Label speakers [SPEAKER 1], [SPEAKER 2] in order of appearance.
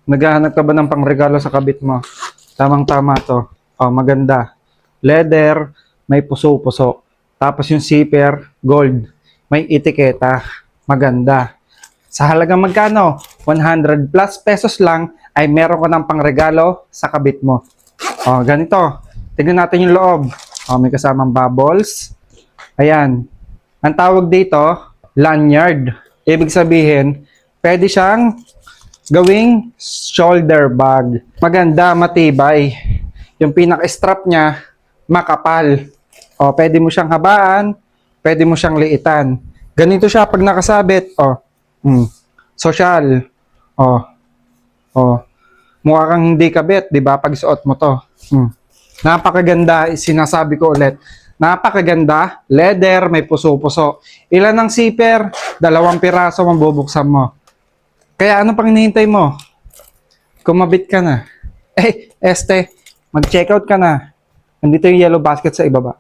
[SPEAKER 1] Naghahanap ka ba ng pangregalo sa kabit mo? Tamang-tama to. Oh, maganda. Leather, may puso-puso. Tapos yung zipper, gold. May etiketa. Maganda. Sa halagang magkano? 100 plus pesos lang ay meron ka ng pangregalo sa kabit mo. Oh, ganito. Tignan natin yung loob. Oh, may kasamang bubbles. Ayan. Ang tawag dito, lanyard. Ibig sabihin, pwede siyang gawing shoulder bag. Maganda, matibay. Yung pinaka-strap niya, makapal. O, pwede mo siyang habaan, pwede mo siyang liitan. Ganito siya pag nakasabit. O, social. O, mukha kang hindi kabit, di ba? Pag suot mo to. Napakaganda, sinasabi ko ulit. Napakaganda, leather, may puso-puso. Ilan ang zipper? 2 piraso mabubuksan mo. Kaya ano pang hinihintay mo? Kumabit ka na. Mag-checkout ka na. Nandito yung yellow basket sa ibaba.